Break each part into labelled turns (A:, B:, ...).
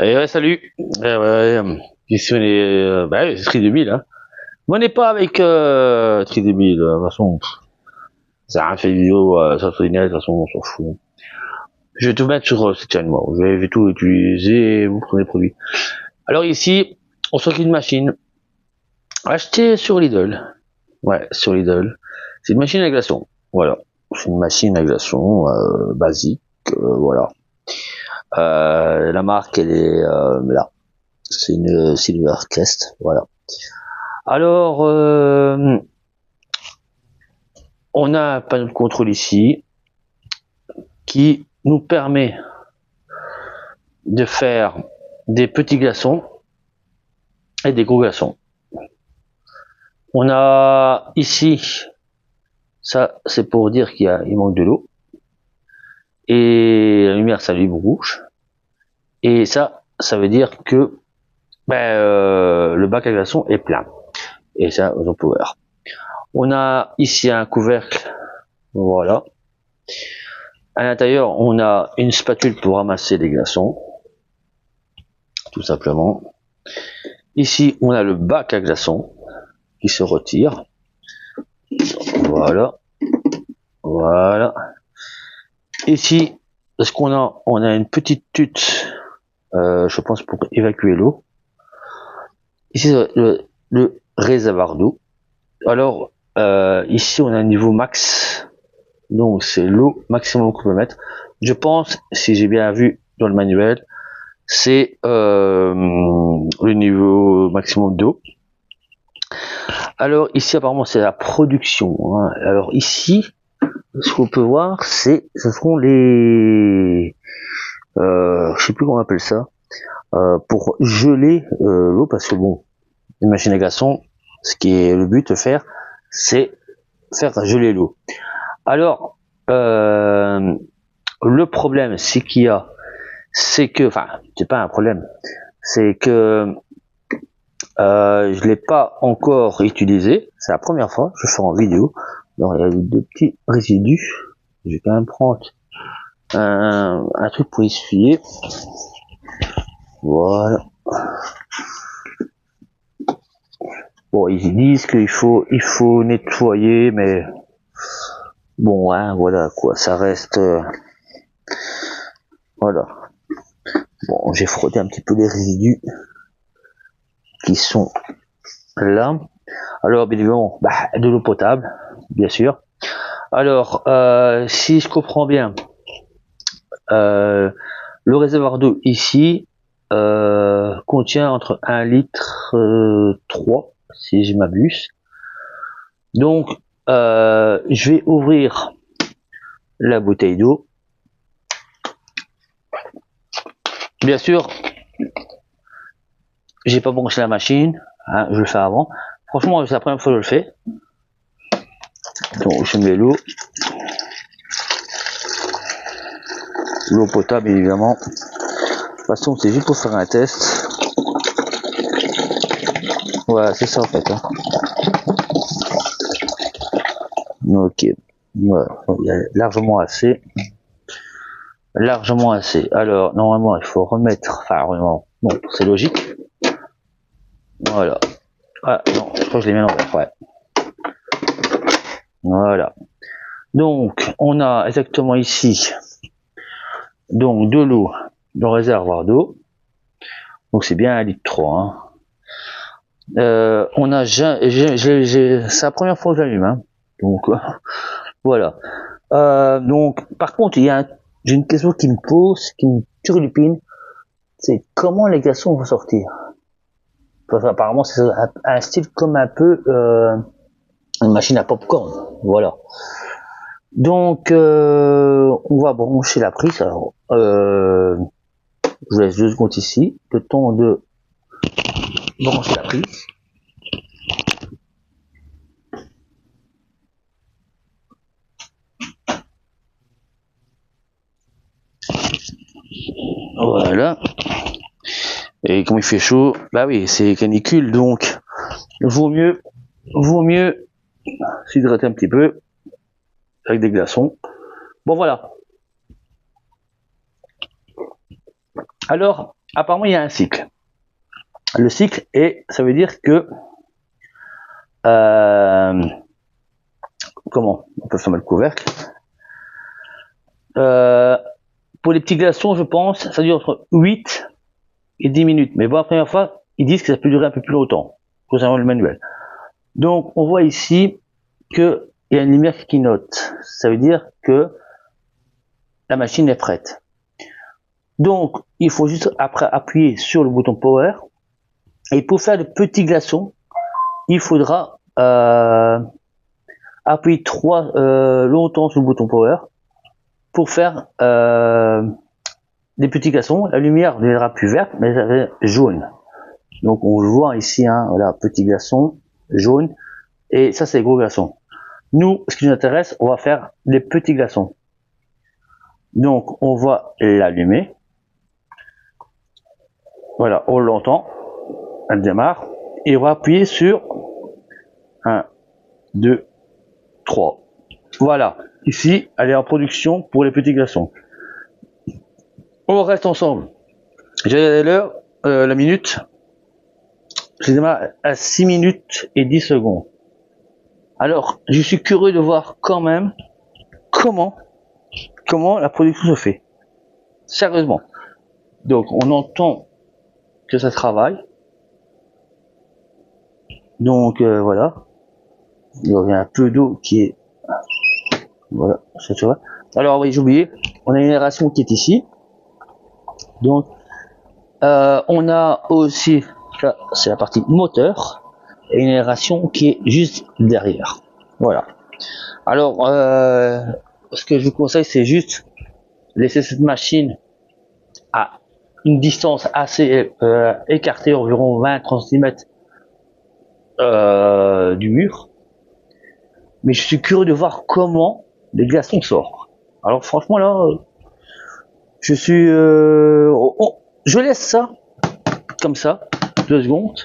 A: Eh ouais, salut. Ici on est, c'est Tri 2000, hein. Mais on n'est pas avec Tri 2000. De toute façon, ça a rien fait de vidéo sur Trinet. De toute façon, on s'en fout. Je vais tout mettre sur cette chaîne, moi. Je vais tout utiliser. Vous prenez les produits. Alors ici, on s'occupe d'une machine achetée sur Lidl. Ouais, sur Lidl. C'est une machine à glaçons. Voilà. C'est une machine à glaçons basique. Voilà. La marque, elle est là. C'est une Silvercrest, voilà. Alors, on a un panneau de contrôle ici qui nous permet de faire des petits glaçons et des gros glaçons. On a ici, ça c'est pour dire il manque de l'eau, et la lumière s'allume rouge, et ça veut dire que le bac à glaçons est plein, et ça on peut voir. On a ici un couvercle, voilà. À l'intérieur, on a une spatule pour ramasser les glaçons, tout simplement. Ici, on a le bac à glaçons qui se retire. Voilà. Voilà. Ici, ce qu'on a, on a une petite tute, je pense pour évacuer l'eau. Ici, le réservoir d'eau. Alors, ici, on a un niveau max. Donc, c'est l'eau maximum qu'on peut mettre. Je pense, si j'ai bien vu dans le manuel, c'est le niveau maximum d'eau. Alors ici apparemment c'est la production, hein. Alors ici ce qu'on peut voir ce seront les je sais plus comment on appelle ça, pour geler l'eau, parce que bon, une machine à glaçons, ce qui est le but de faire, c'est faire geler l'eau. Alors le problème c'est c'est pas un problème, c'est que je l'ai pas encore utilisé, c'est la première fois, je fais en vidéo. Alors il y a deux petits résidus, je vais quand même prendre un truc pour essuyer. Voilà. Bon, ils disent qu'il faut nettoyer, mais bon, hein, voilà quoi, ça reste voilà. Bon, j'ai frotté un petit peu les résidus qui sont là. Alors bien évidemment, de l'eau potable, bien sûr. Alors si je comprends bien, le réservoir d'eau ici contient entre 1 litre 3, si je m'abuse. Donc je vais ouvrir la bouteille d'eau. Bien sûr, j'ai pas branché la machine, hein, je le fais avant. Franchement, c'est la première fois que je le fais. Donc je mets l'eau potable évidemment. De toute façon, c'est juste pour faire un test. Voilà, c'est ça en fait, hein. Ok, voilà, il y a largement assez. Largement assez. Alors, normalement, il faut remettre, enfin, vraiment, bon, c'est logique. Voilà. Ah, non, je crois que je l'ai mis à l'envers, ouais. Voilà. Donc, on a exactement ici, donc, de l'eau, dans le réservoir d'eau. Donc, c'est bien 1 litre 3, hein. On a, c'est la première fois que j'allume, hein. Donc, voilà. Donc, par contre, j'ai une question qui me pose, qui me turlupine, c'est comment les glaçons vont sortir. Parce qu'apparemment, c'est un style comme un peu une machine à popcorn, voilà. Donc, on va brancher la prise. Alors, je vous laisse 2 secondes ici, le temps de brancher la prise. Voilà. Et comme il fait chaud, bah oui, c'est canicule, donc vaut mieux s'hydrater un petit peu avec des glaçons. Bon voilà. Alors, apparemment il y a un cycle. Le cycle, et ça veut dire que comment on peut fermer le couvercle. Pour les petits glaçons, je pense, ça dure entre 8 et 10 minutes. Mais bon, la première fois, ils disent que ça peut durer un peu plus longtemps, concernant le manuel. Donc, on voit ici qu'il y a une lumière qui note. Ça veut dire que la machine est prête. Donc, il faut juste après appuyer sur le bouton Power. Et pour faire le petit glaçon, il faudra appuyer longtemps sur le bouton Power pour faire des petits glaçons. La lumière ne deviendra plus verte, mais elle va jaune. Donc on le voit ici, hein, voilà, petit glaçon, jaune, et ça c'est les gros glaçons. Nous, ce qui nous intéresse, on va faire des petits glaçons. Donc on va l'allumer. Voilà, on l'entend, elle démarre, et on va appuyer sur 1, 2, 3. Voilà, ici, elle est en production pour les petits glaçons. On reste ensemble. J'ai regardé l'heure, la minute. Je démarre à 6 minutes et 10 secondes. Alors, je suis curieux de voir quand même comment la production se fait. Sérieusement. Donc, on entend que ça travaille. Donc, voilà. Il y a un peu d'eau qui est... Voilà, ça se voit. Alors, oui, j'ai oublié. On a une aération qui est ici. Donc, on a aussi... Ça, c'est la partie moteur. Et une aération qui est juste derrière. Voilà. Alors, ce que je vous conseille, c'est juste laisser cette machine à une distance assez écartée, environ 20-30 cm du mur. Mais je suis curieux de voir comment les glaçons sortent. Alors franchement là, je suis... je laisse ça comme ça, 2 secondes.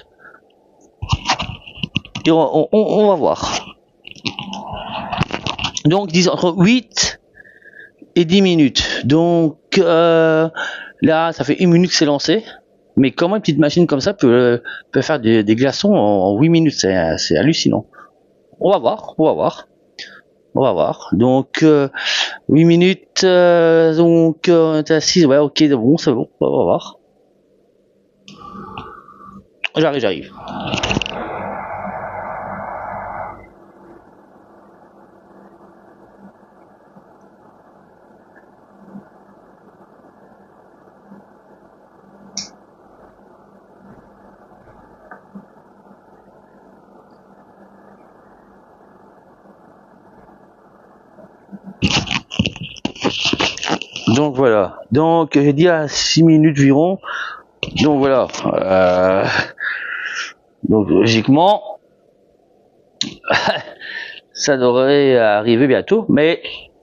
A: Et on va voir. Donc, disons entre 8 et 10 minutes. Donc, là, ça fait 1 minute que c'est lancé. Mais comment une petite machine comme ça peut faire des glaçons en 8 minutes? C'est hallucinant. On va voir. Donc, 8 minutes, donc, on est à 6. Ouais, ok, bon, c'est bon. On va voir. J'arrive. Donc voilà. Donc j'ai dit à 6 minutes environ. Donc voilà. Donc logiquement, ça devrait arriver bientôt. Mais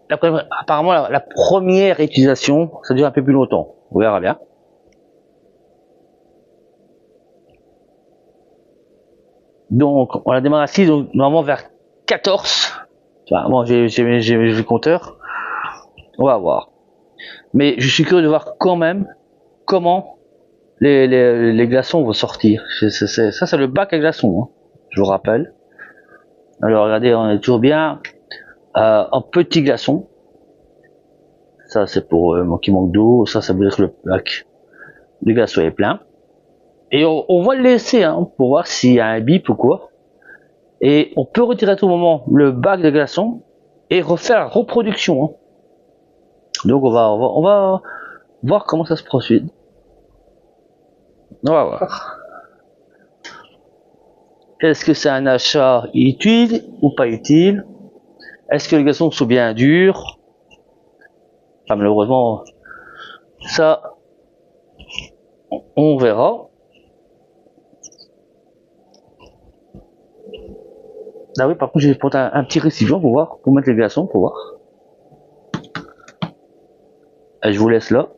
A: apparemment la première utilisation, ça dure un peu plus longtemps. On verra bien. Donc on a démarré à 6, donc normalement vers 14. Enfin, bon, j'ai le compteur. On va voir. Mais je suis curieux de voir quand même comment les glaçons vont sortir. Ça, c'est le bac à glaçons, hein, je vous rappelle. Alors regardez, on est toujours bien en petit glaçon. Ça c'est pour qui manque d'eau. Ça veut dire que le bac de glaçons est plein. Et on va le laisser hein, pour voir s'il y a un bip ou quoi. Et on peut retirer à tout moment le bac de glaçons et refaire la reproduction. Hein. Donc on va voir comment ça se procède. On va voir. Est-ce que c'est un achat utile ou pas utile? Est-ce que les glaçons sont bien durs? Enfin, malheureusement, ça, on verra. Ah oui, par contre, je vais prendre un petit récipient pour voir, pour mettre les glaçons, pour voir. Et je vous laisse là.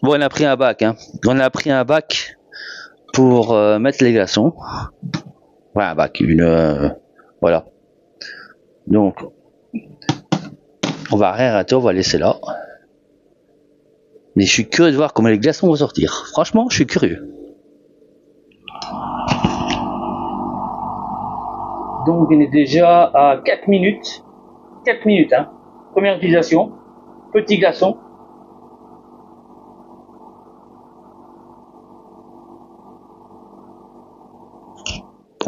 A: Bon, on a pris un bac, hein. On a pris un bac pour mettre les glaçons. Ouais, un bac, voilà. Donc, on va rien rater, on va laisser là. Mais je suis curieux de voir comment les glaçons vont sortir. Franchement, je suis curieux. Donc, on est déjà à 4 minutes. 4 minutes, hein. Première utilisation. Petit glaçon.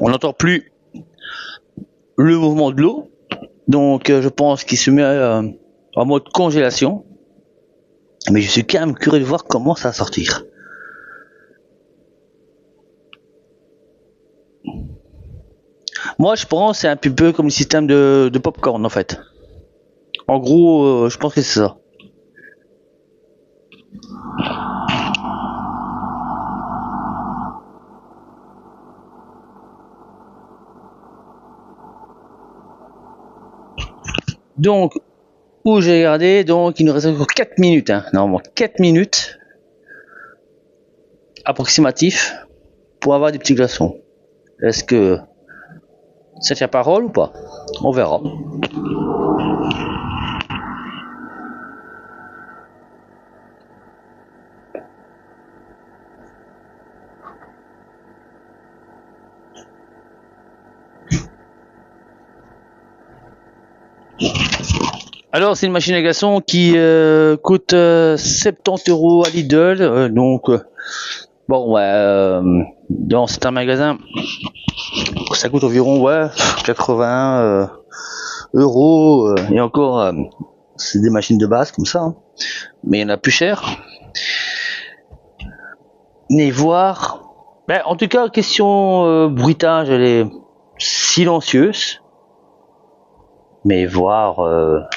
A: On n'entend plus le mouvement de l'eau. Donc, je pense qu'il se met en mode congélation. Mais je suis quand même curieux de voir comment ça va sortir. Moi, je pense que c'est un petit peu comme le système de popcorn, en fait. En gros, je pense que c'est ça. Donc, où j'ai regardé, donc il nous reste encore 4 minutes, hein. Normalement 4 minutes approximatif pour avoir des petits glaçons. Est-ce que ça tient parole ou pas? On verra. Alors, c'est une machine à glaçons qui coûte 70 € à Lidl. Donc, bon, ouais, dans certains magasins, ça coûte environ 80 €. Et encore, c'est des machines de base comme ça. Hein. Mais il y en a plus cher. Mais voir. Ben, en tout cas, question bruitage, elle est silencieuse. Mais voir,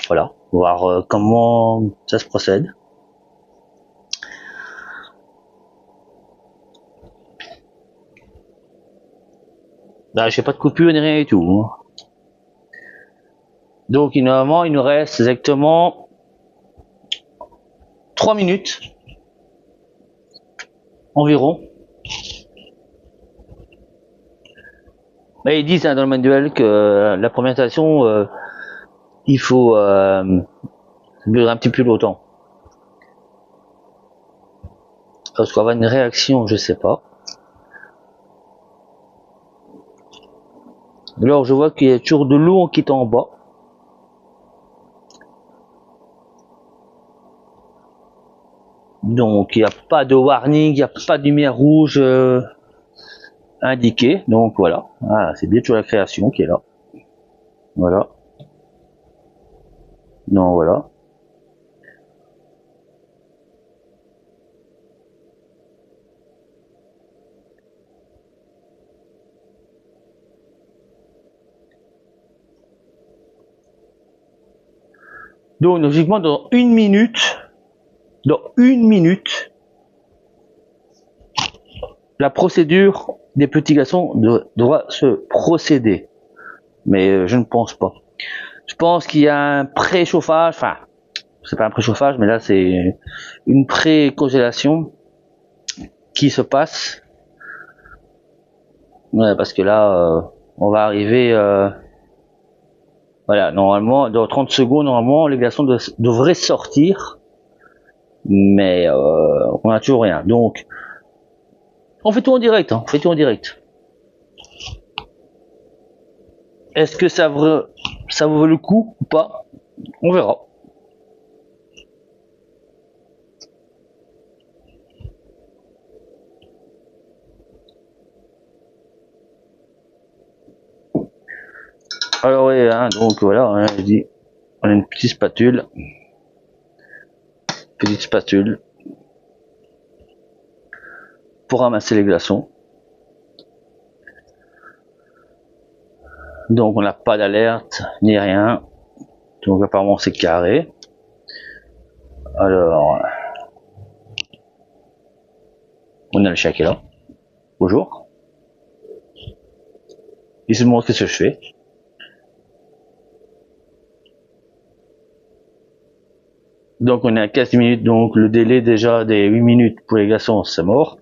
A: voilà, voir comment ça se procède. Là, j'ai pas de coupure ni rien du tout. Hein. Donc, normalement, il nous reste exactement 3 minutes environ. Mais ils disent hein, dans le manuel que la première installation, il faut durer un petit peu longtemps. Parce qu'on va avoir une réaction, je sais pas. Alors, je vois qu'il y a toujours de l'eau qui est en bas. Donc, il n'y a pas de warning, il n'y a pas de lumière rouge indiquée. Donc, voilà. Ah, c'est bien toujours la création qui est là. Voilà. Non, voilà. Donc, logiquement, dans une minute, la procédure des petits glaçons doit se procéder. Mais je ne pense pas. Je pense qu'il y a un préchauffage, enfin, c'est pas un préchauffage, mais là c'est une pré-congélation qui se passe. Ouais, parce que là, on va arriver, voilà, normalement, dans 30 secondes, normalement, les glaçons devraient sortir, mais on n'a toujours rien. Donc, on fait tout en direct, hein, on fait tout en direct. Est-ce que ça vaut le coup ou pas? On verra. Alors oui, hein, donc voilà, hein, je dis, on a une petite spatule pour ramasser les glaçons. Donc on n'a pas d'alerte ni rien. Donc apparemment c'est carré. Alors on a le chat qui est là. Bonjour. Il se demande ce que je fais. Donc on est à 15 minutes, donc le délai déjà des 8 minutes pour les glaçons, c'est mort.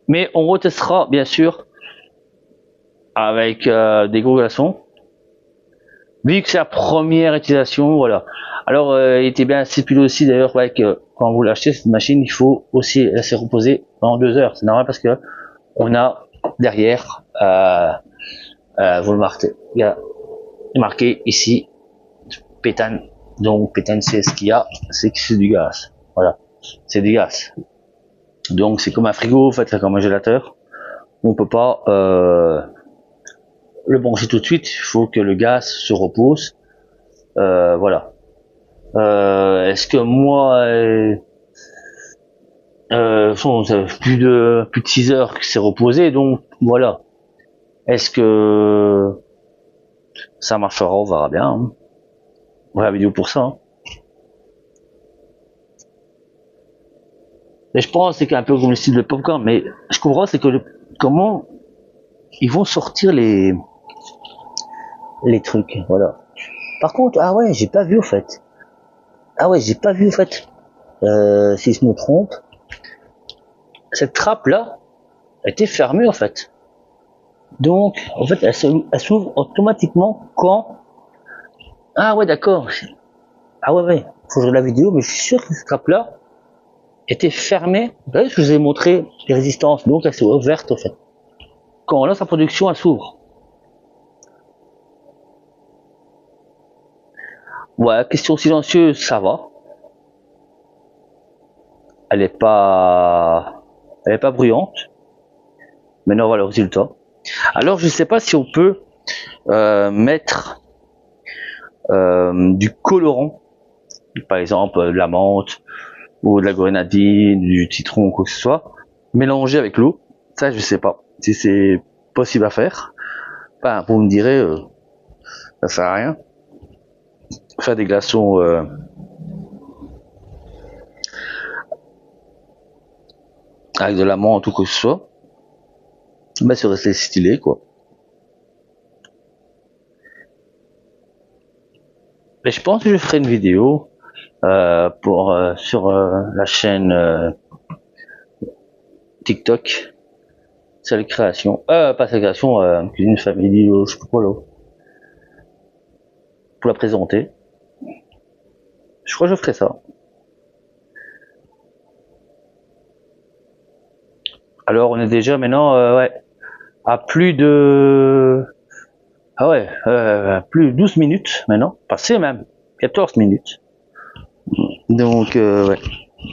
A: Mais on retestera bien sûr avec des gros glaçons. Vu que c'est la première utilisation, voilà. Alors il était bien stipulé aussi d'ailleurs ouais, que quand vous l'achetez cette machine, il faut aussi laisser reposer pendant 2 heures. C'est normal parce que on a derrière, vous le marquez, il y a marqué ici pétane. Donc pétane c'est ce qu'il y a, c'est que c'est du gaz. Voilà, c'est du gaz. Donc c'est comme un frigo, en fait, c'est comme un gélateur. On peut pas le brancher tout de suite. Il faut que le gaz se repose. Voilà. Est-ce que moi, ça fait plus de 6 heures que c'est reposé, donc voilà. Est-ce que ça marchera? On verra bien. Hein. On va la vidéo pour ça. Hein. Et je pense que c'est un peu comme le style de popcorn, mais je comprends c'est que comment ils vont sortir les trucs, voilà. Par contre, ah ouais, j'ai pas vu au fait. Ah ouais, j'ai pas vu au fait. Si je me trompe, cette trappe là était fermée en fait. Donc, en fait, elle s'ouvre automatiquement quand. Ah ouais, d'accord. Ah ouais, ouais. Faut que je regarde la vidéo, mais je suis sûr que cette trappe là était fermée. Vous voyez, je vous ai montré les résistances, donc elle s'est ouverte en fait. Quand on lance la production, elle s'ouvre. Ouais, question silencieuse, ça va. Elle est pas bruyante. Maintenant, voilà le résultat. Alors, je sais pas si on peut mettre du colorant, par exemple de la menthe ou de la grenadine, du citron, quoi que ce soit, mélangé avec l'eau. Ça, je sais pas si c'est possible à faire. Enfin, vous me direz, ça sert à rien. Faire des glaçons avec de la menthe ou quoi que ce soit, bah, c'est resté stylé, quoi. Mais je pense que je ferai une vidéo pour sur la chaîne TikTok, c'est la création, pas sa création, cuisine famille, je sais pas quoi là, pour la présenter. Je crois que je ferai ça. Alors on est déjà maintenant ouais, à plus de ah ouais, plus de 12 minutes maintenant, passé même 14 minutes. Donc ouais.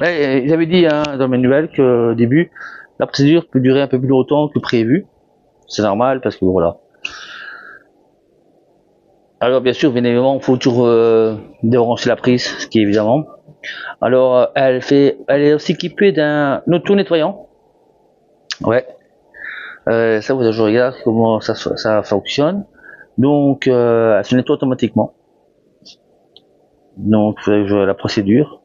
A: Ouais, ils avaient dit hein, dans le manuel que au début la procédure peut durer un peu plus longtemps que prévu. C'est normal parce que voilà. Alors bien sûr, bien évidemment, il faut toujours débrancher la prise, ce qui est évidemment. Alors elle est aussi équipée d'un auto-nettoyant. Ouais. Ça vous je regarde comment ça fonctionne. Donc elle se nettoie automatiquement. Donc je la procédure.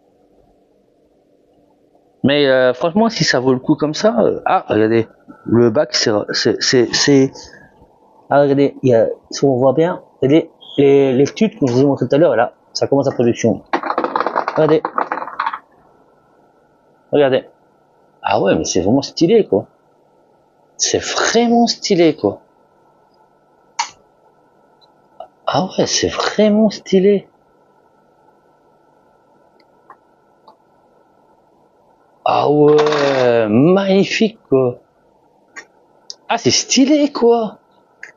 A: Mais franchement, si ça vaut le coup comme ça, ah regardez, le bac c'est ah regardez, il y a, si on voit bien, regardez les tubes que je vous ai montré tout à l'heure là, ça commence la production. Regardez, regardez. Ah ouais, mais c'est vraiment stylé quoi. C'est vraiment stylé quoi. Ah ouais, c'est vraiment stylé. Ah ouais, magnifique quoi. Ah c'est stylé quoi.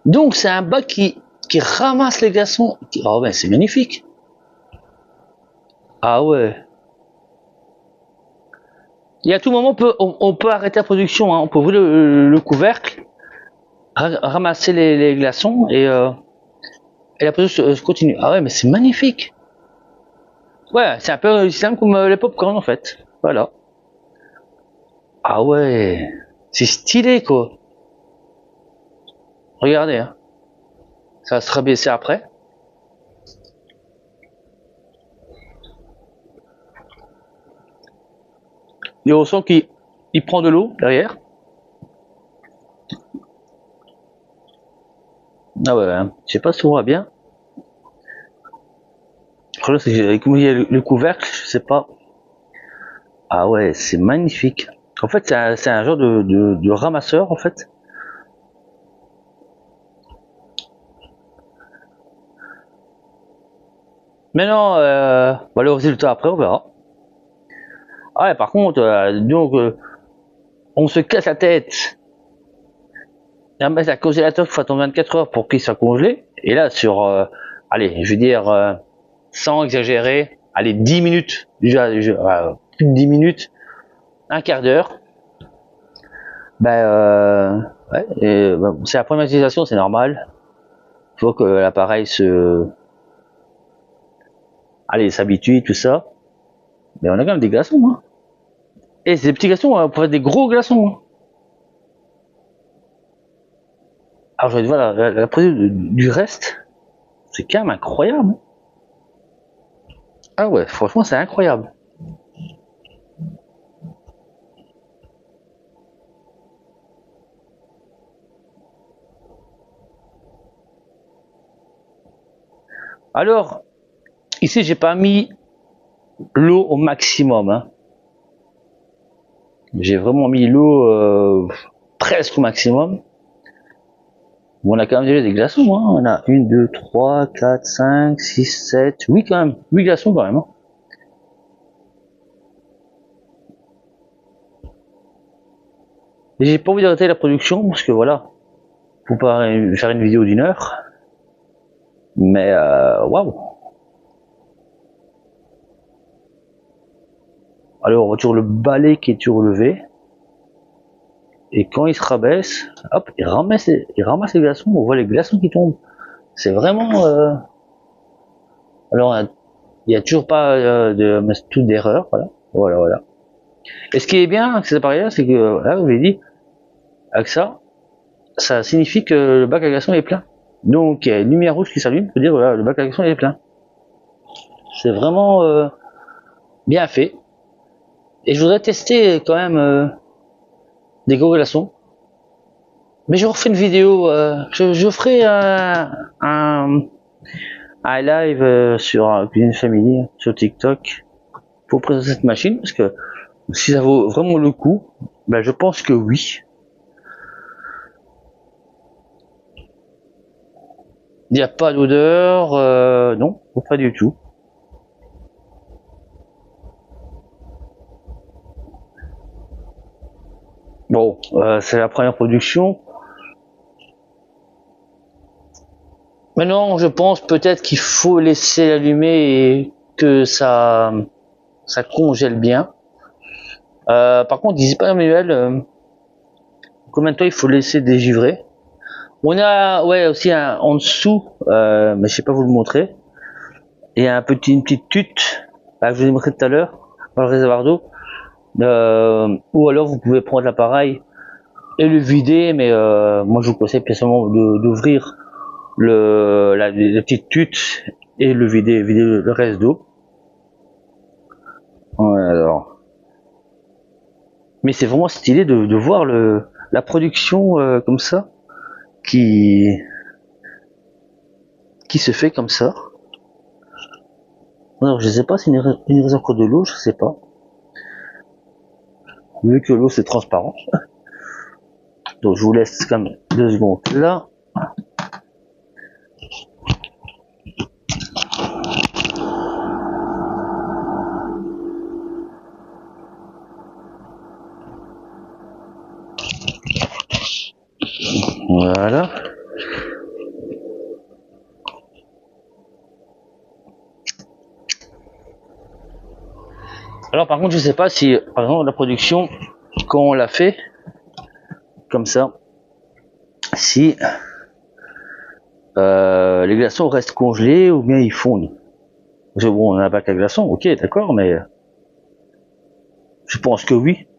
A: Donc c'est un bac qui ramasse les glaçons. Ah ouais, c'est magnifique. Ah ouais. Et à tout moment on peut arrêter la production. Hein. On peut ouvrir le couvercle, ramasser les glaçons et la production continue. Ah ouais, mais c'est magnifique. Ouais, c'est un peu simple comme les popcorn en fait. Voilà. Ah ouais, c'est stylé quoi. Regardez, hein. Ça va se rabaisser après. Et on sent qu'il prend de l'eau derrière. Ah ouais, hein. Je sais pas si on voit bien. Franchement, comme il y a le couvercle, je sais pas. Ah ouais, c'est magnifique. En fait, c'est un genre de ramasseur, en fait. Mais non, le résultat après, on verra. Ah ouais, par contre, on se casse la tête à mettre un congélateur qui faut attendre 24 heures pour qu'il soit congelé. Et là, allez, je veux dire, sans exagérer, allez, 10 minutes, déjà, plus de 10 minutes, un quart d'heure, ouais, c'est la première utilisation, c'est normal. Il faut que l'appareil s'habitue, tout ça. Mais on a quand même des glaçons, hein. Et c'est des petits glaçons, on pourrait être des gros glaçons, hein. Alors je vais voir la produit du reste, c'est quand même incroyable. Ah ouais, franchement, c'est incroyable. Alors, ici, j'ai pas mis l'eau au maximum, hein. J'ai vraiment mis l'eau presque au maximum. Bon, on a quand même déjà des glaçons, hein. On a 1, 2, 3, 4, 5, 6, 7, 8 quand même. 8 glaçons quand même, hein. Et j'ai pas envie d'arrêter la production parce que voilà, faut pas faire une vidéo d'1 heure. Mais waouh. Alors on voit toujours le balai qui est toujours levé. Et quand il se rabaisse, hop, il ramasse les glaçons, on voit les glaçons qui tombent. C'est vraiment... Alors, il n'y a toujours pas tout d'erreur, voilà. Et ce qui est bien avec cet appareil-là, c'est que, là, vous l'avez dit, avec ça signifie que le bac à glaçons est plein. Donc, il y a une lumière rouge qui s'allume pour dire, voilà, le bac à glaçons est plein. C'est vraiment bien fait. Et je voudrais tester quand même des gros glaçons. Mais je refais une vidéo, je ferai un live sur Cuisine Family, sur TikTok, pour présenter cette machine, parce que si ça vaut vraiment le coup, ben je pense que oui. Il n'y a pas d'odeur, non, pas du tout. Bon, c'est la première production. Maintenant, je pense peut-être qu'il faut laisser allumer et que ça congèle bien. Par contre, il dit pas dans le manuel combien de temps il faut laisser dégivrer. On a aussi en dessous, mais je sais pas vous le montrer. Il y a une petite tute, je vous ai montré tout à l'heure, dans le réservoir d'eau. Ou alors vous pouvez prendre l'appareil et le vider, mais moi je vous conseille bien seulement d'ouvrir la petite tute et vider le reste d'eau. Alors. Mais c'est vraiment stylé de voir la production comme ça qui se fait comme ça. Alors je sais pas si une réserve de l'eau, je sais pas. Vu que l'eau c'est transparent. Donc je vous laisse quand même 2 secondes là. Voilà. Alors par contre je sais pas si par exemple la production quand on l'a fait comme ça, si les glaçons restent congelés ou bien ils fondent. Parce que bon, on a un bac à glaçons, ok, d'accord, mais je pense que oui.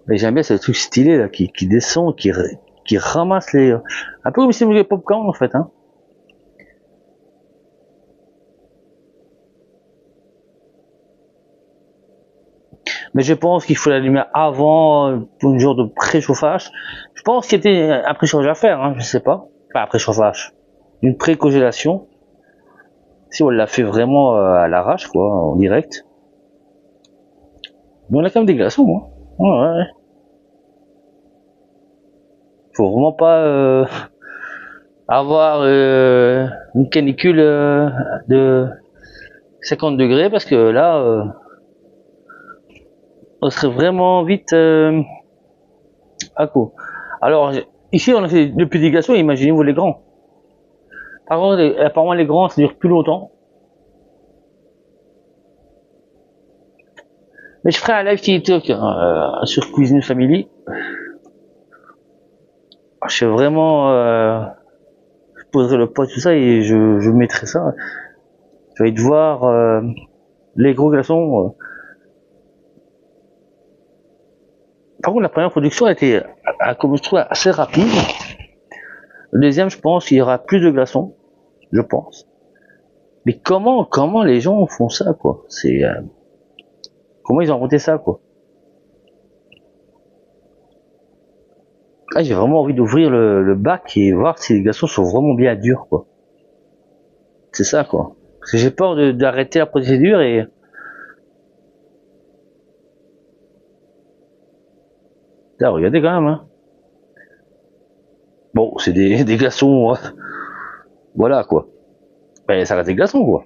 A: Mais j'aime bien ce truc stylé là qui descend, qui ramasse les... Un peu comme si c'était popcorn en fait, hein. Mais je pense qu'il faut l'allumer avant pour une genre de préchauffage. Je pense qu'il y a un préchauffage à faire, hein, je sais pas. pas un préchauffage, une pré-congélation. Si on l'a fait vraiment à l'arrache, quoi, en direct. Mais on a quand même des glaçons, hein. Ouais. Faut vraiment pas avoir une canicule de 50 degrés parce que là, on serait vraiment vite à coup. Alors, ici, on a fait deux petits glaçons, imaginez-vous les grands. Par contre, apparemment, les grands, ça dure plus longtemps. Mais je ferai un live TikTok sur Cuisine Family. Je suis vraiment... je poserai le poids, tout ça, et je mettrai ça. Je vais te voir les gros glaçons. Par contre, la première production a été, comme je trouve, assez rapide. Le deuxième, je pense qu'il y aura plus de glaçons. Je pense. Mais comment les gens font ça, quoi? C'est... comment ils ont inventé ça, quoi? Ah, j'ai vraiment envie d'ouvrir le bac et voir si les glaçons sont vraiment bien durs, quoi. C'est ça, quoi. Parce que j'ai peur d'arrêter la procédure et... Là, regardez quand même, hein. Bon, c'est des glaçons, voilà, quoi. Ben, ça reste des glaçons, quoi.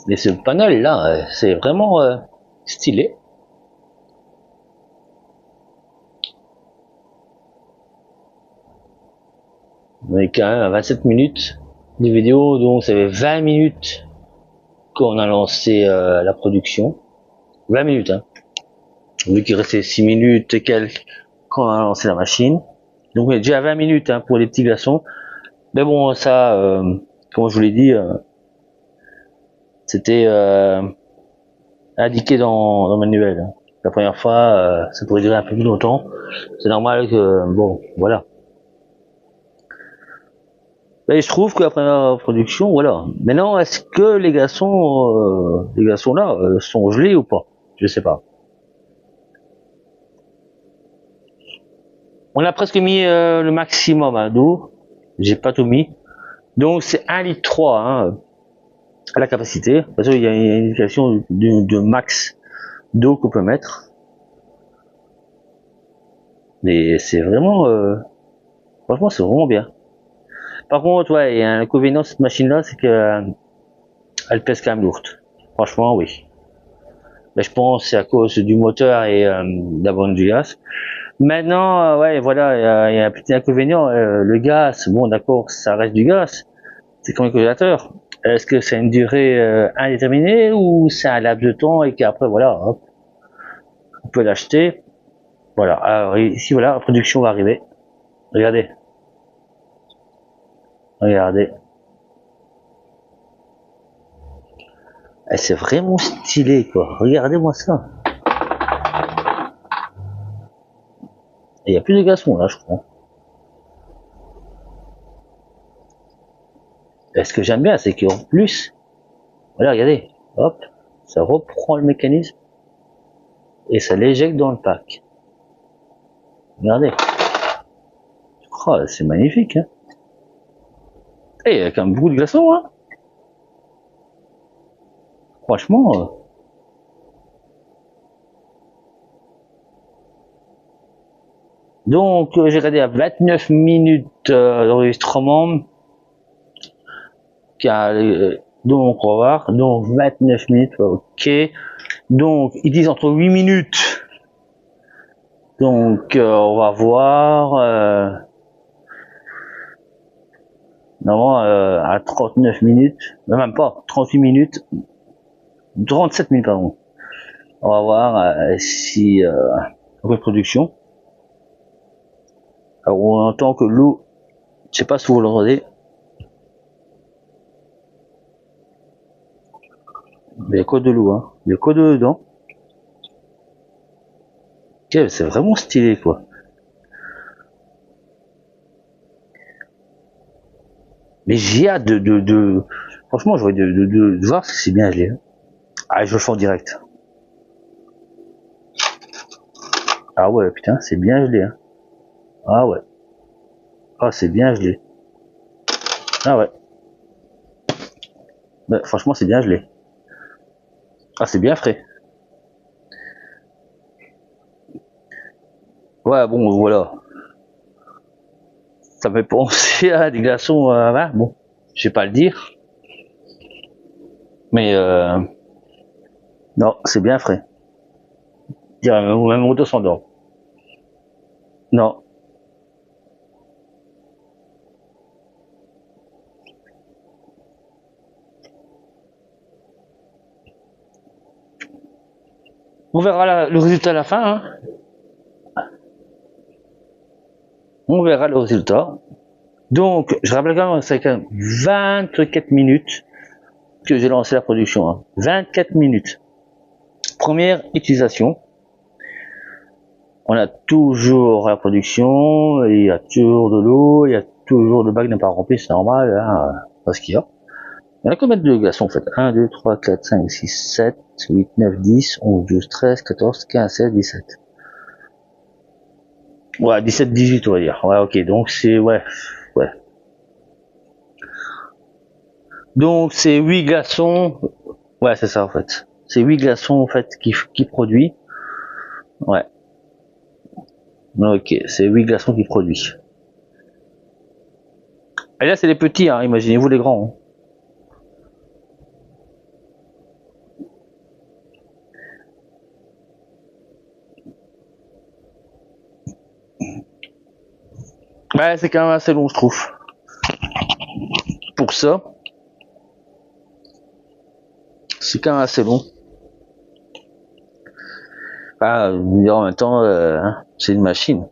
A: Mais ce panel là, c'est vraiment stylé. On est quand même à 27 minutes de vidéo, donc ça fait 20 minutes qu'on a lancé la production. 20 minutes, hein. Vu qu'il restait 6 minutes et quelques quand on a lancé la machine. Donc on est déjà à 20 minutes hein, pour les petits glaçons. Mais bon, ça, comme je vous l'ai dit, c'était indiqué dans le manuel. Hein. La première fois, ça pourrait durer un peu plus longtemps. C'est normal que, bon, voilà. Mais je trouve que la première production, voilà. Maintenant, est-ce que les glaçons là, sont gelés ou pas? Je sais pas. On a presque mis le maximum d'eau. J'ai pas tout mis. Donc c'est 1,3 litre hein, à la capacité. De toute façon, il y a une indication de max d'eau qu'on peut mettre. Mais c'est vraiment, franchement, c'est vraiment bien. Par contre, ouais, il y a un inconvénient de cette machine-là, c'est que elle pèse quand même lourde. Franchement, oui. Mais je pense que c'est à cause du moteur et de la bande du gaz. Maintenant, ouais, voilà, il y a un petit inconvénient. Le gaz, bon, d'accord, ça reste du gaz. C'est comme un congélateur. Est-ce que c'est une durée indéterminée ou c'est un laps de temps et qu'après, voilà, hop, on peut l'acheter. Voilà. Alors ici, voilà, la production va arriver. Regardez. Regardez. C'est vraiment stylé, quoi. Regardez-moi ça. Et il n'y a plus de glaçons, là, je crois. Et ce que j'aime bien, c'est qu'en plus, voilà, regardez, hop, ça reprend le mécanisme et ça l'éjecte dans le pack. Regardez. Oh, c'est magnifique, hein. Et il y a quand même beaucoup de glaçons, hein. Franchement. Donc, j'ai regardé à 29 minutes d'enregistrement. Donc, on va voir. Donc, 29 minutes, ok. Donc, ils disent entre 8 minutes. Donc, on va voir. Normalement, à 39 minutes. Même pas, 38 minutes. 37 minutes, pardon. On va voir si reproduction. Alors on entend que l'eau, je sais pas si vous l'entendez, mais il y a quoi de l'eau, hein. Il y a quoi de dedans. Okay, c'est vraiment stylé, quoi. Mais j'ai hâte Franchement, j'aurais de voir si c'est bien gelé. Ah, je le fais en direct. Ah ouais, putain, c'est bien gelé. Hein. Ah ouais. Ah, c'est bien gelé. Ah ouais. Bah, franchement, c'est bien gelé. Ah, c'est bien frais. Ouais, bon, voilà. Ça me fait penser à des glaçons, bon, je vais pas le dire. Mais, non, c'est bien frais. Je dirais même au 200 d'or. Non. On verra le résultat à la fin, hein. On verra le résultat. Donc, je rappelle quand même, c'est quand même 24 minutes que j'ai lancé la production. Hein. 24 minutes. Première utilisation. On a toujours la production, il y a toujours de l'eau, il y a toujours le bac n'est pas rempli, c'est normal, hein, parce qu'il y a. Il y en a combien de glaçons en fait? 1, 2, 3, 4, 5, 6, 7, 8, 9, 10, 11, 12, 13, 14, 15, 16, 17. Ouais, 17, 18 on va dire. Ouais, ok, donc c'est, ouais. Donc c'est 8 glaçons, ouais c'est ça en fait. C'est 8 glaçons en fait qui produit. Ouais. Ok, c'est 8 glaçons qui produit. Et là c'est les petits, hein, imaginez-vous les grands. Hein. Ouais, c'est quand même assez long je trouve. Pour ça, c'est quand même assez long. Ah, en même temps, hein, c'est une machine.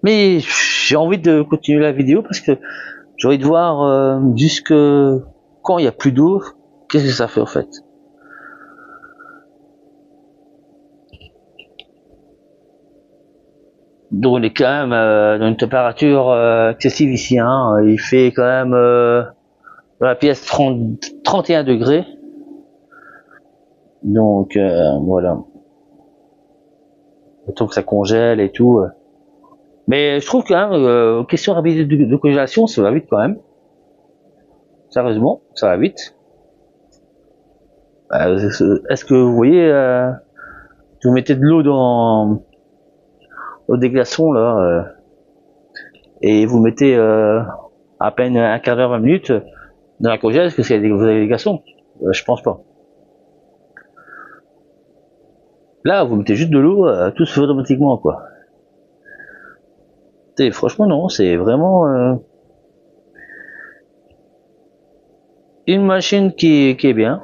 A: Mais j'ai envie de continuer la vidéo parce que j'ai envie de voir jusque quand il n'y a plus d'eau, qu'est-ce que ça fait en fait. Donc on est quand même dans une température excessive ici. Hein. Il fait quand même dans la pièce 31 degrés. Donc voilà. Le temps que ça congèle et tout. Mais je trouve quand même, question rapidité de congélation, ça va vite quand même. Sérieusement, ça va vite. Est-ce que vous voyez, vous mettez de l'eau dans des glaçons là, et vous mettez à peine un quart d'heure, 20 minutes dans la congèle, est-ce que vous avez des glaçons? Je pense pas. Là, vous mettez juste de l'eau, tout se fait automatiquement quoi. Et franchement non, c'est vraiment une machine qui est bien.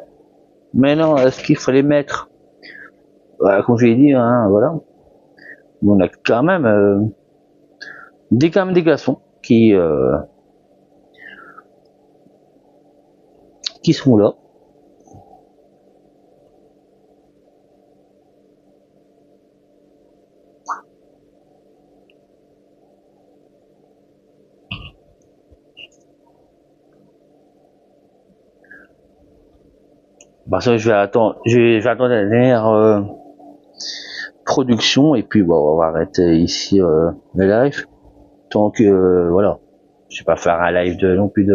A: Maintenant, est-ce qu'il fallait mettre, comme je l'ai dit, hein, voilà, on a quand même des glaçons qui sont là. Bah ça, je vais attendre la dernière production et puis bon, on va arrêter ici le live. Tant que voilà, je vais pas faire un live de non plus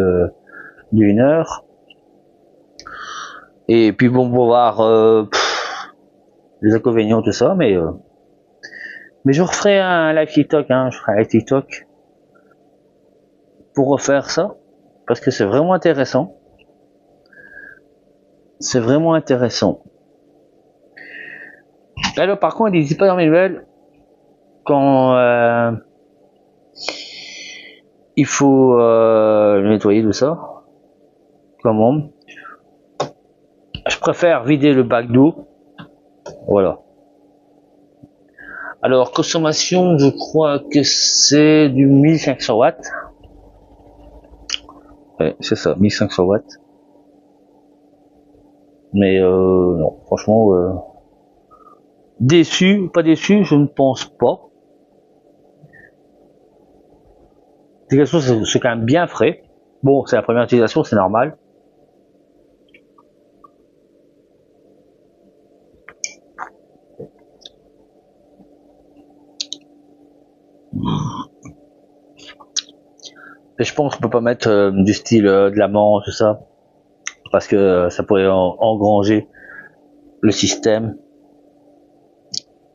A: d'une heure. Et puis bon, pour voir les inconvénients tout ça, mais je referai un live TikTok, hein, je ferai un live TikTok pour refaire ça parce que c'est vraiment intéressant. C'est vraiment intéressant. Alors par contre, n'hésitez pas dans mes nouvelles quand il faut nettoyer tout ça. Comment? Je préfère vider le bac d'eau. Voilà. Alors consommation, je crois que c'est du 1500 watts. Ouais, c'est ça, 1500 watts. Mais non, franchement, déçu, pas déçu, je ne pense pas. Les glaçons, c'est quand même bien frais. Bon, c'est la première utilisation, c'est normal. Et je pense qu'on peut pas mettre du style de la menthe, tout ça, parce que ça pourrait engranger le système.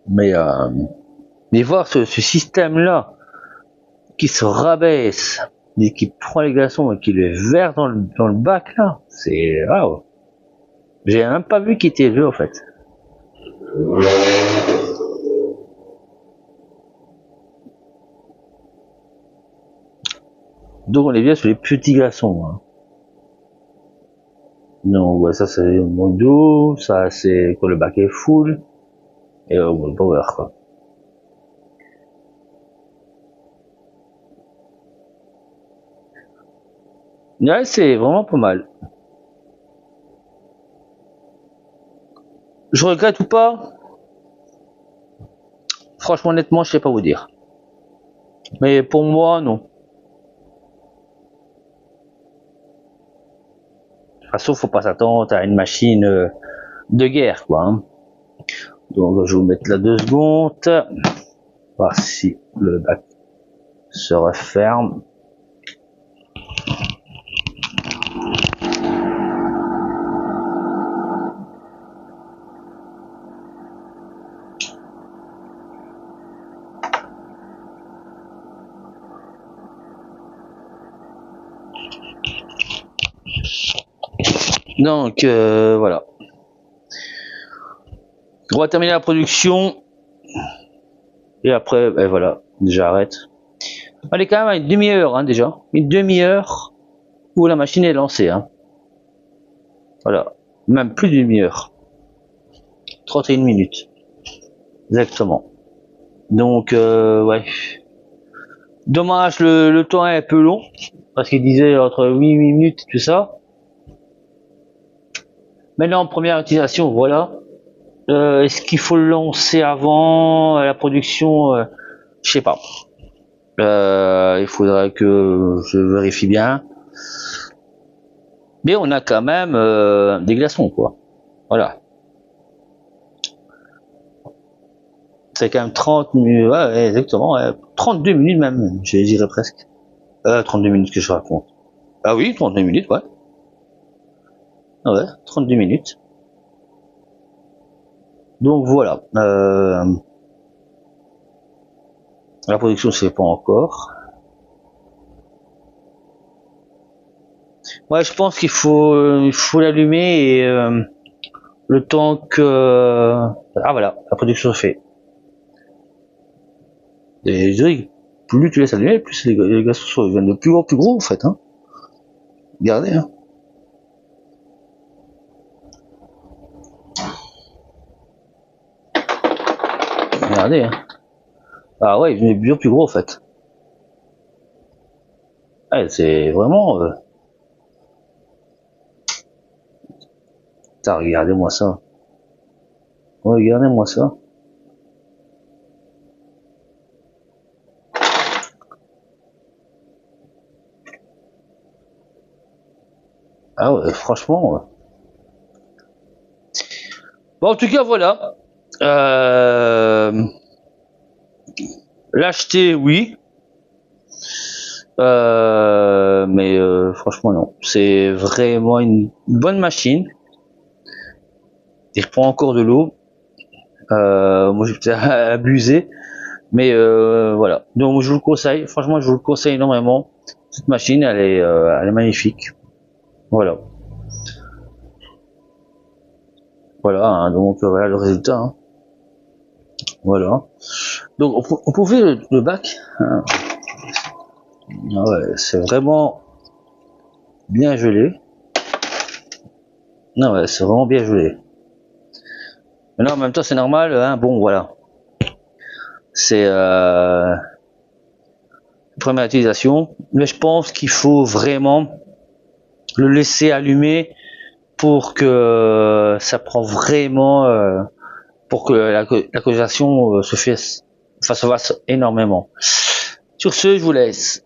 A: Mais voir ce système-là qui se rabaisse et qui prend les glaçons et qui les verse dans le bac là, c'est waouh. J'ai même pas vu qu'il était vieux en fait. Donc on est bien sur les petits glaçons. Hein. Donc ouais, ça c'est mon dos, ça c'est quand le bac est full et le power quoi. Ouais, c'est vraiment pas mal. Je regrette ou pas? Franchement, honnêtement, je sais pas vous dire. Mais pour moi, non. De toute façon, faut pas s'attendre à une machine de guerre, quoi. Hein. Donc, je vais vous mettre là 2 secondes. Voir si le bac se referme. Donc, voilà. On va terminer la production. Et après, ben voilà, j'arrête. Elle est quand même à une demi-heure, hein, déjà. Une demi-heure où la machine est lancée. Hein. Voilà. Même plus d'une demi-heure. 31 minutes. Exactement. Donc, ouais. Dommage, le temps est un peu long. Parce qu'il disait entre 8 minutes, tout ça. Maintenant, première utilisation, voilà. Est-ce qu'il faut le lancer avant la production je sais pas. Il faudrait que je vérifie bien. Mais on a quand même des glaçons, quoi. Voilà. C'est quand même 30 minutes, ouais, exactement, ouais, 32 minutes même, je dirais presque. 32 minutes que je raconte. Ah oui, 32 minutes, ouais. Ah ouais, 32 minutes. Donc voilà. La production c'est pas encore. Ouais, je pense qu'il faut l'allumer et le temps que ah voilà, la production se fait. Et je dis, plus tu laisses allumer, plus les glaçons deviennent de plus gros en fait. Hein. Regardez. Hein. Regardez. Hein. Ah ouais, il devient de plus gros en fait. Ouais, c'est vraiment. Putain, regardez-moi ça. Regardez-moi ça. Ah ouais, franchement. Bon, en tout cas, voilà. L'acheter, oui. Mais franchement, non. C'est vraiment une bonne machine. Il reprend encore de l'eau. Moi, j'ai peut-être abusé. Mais voilà. Donc, je vous le conseille. Franchement, je vous le conseille énormément. Cette machine, elle est magnifique. Voilà. Voilà. Hein, donc, voilà le résultat. Hein. Voilà. Donc, on pouvait le bac. Hein. Ah ouais, c'est vraiment bien gelé. Non, ouais, c'est vraiment bien gelé. Mais non, en même temps, c'est normal. Hein, bon, voilà. C'est première utilisation. Mais je pense qu'il faut vraiment le laisser allumer pour que ça prend vraiment, pour que la colonisation se fasse énormément. Sur ce, je vous laisse.